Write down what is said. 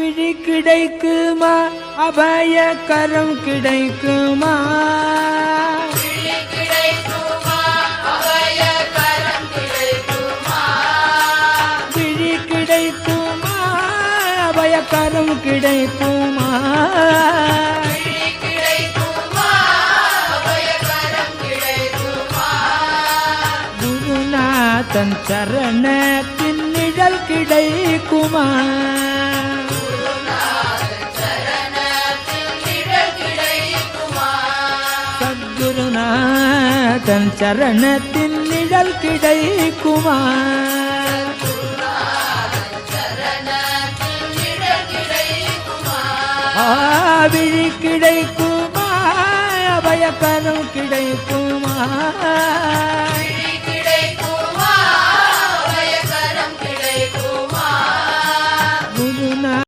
விழி கிடைக்குமா அபயக்கரம் கிடைக்குமா விழி கிடைக்குமா அபயக்கரம் கிடைக்குமா குருநாதன் சரணத்தின் நிழல் கிடைக்குமா சத்குருநாதன் சரணத்தின் நிழல் கிடைக்குமா விழி கிடைக்குமா அபயக்கரம் கிடைக்குமா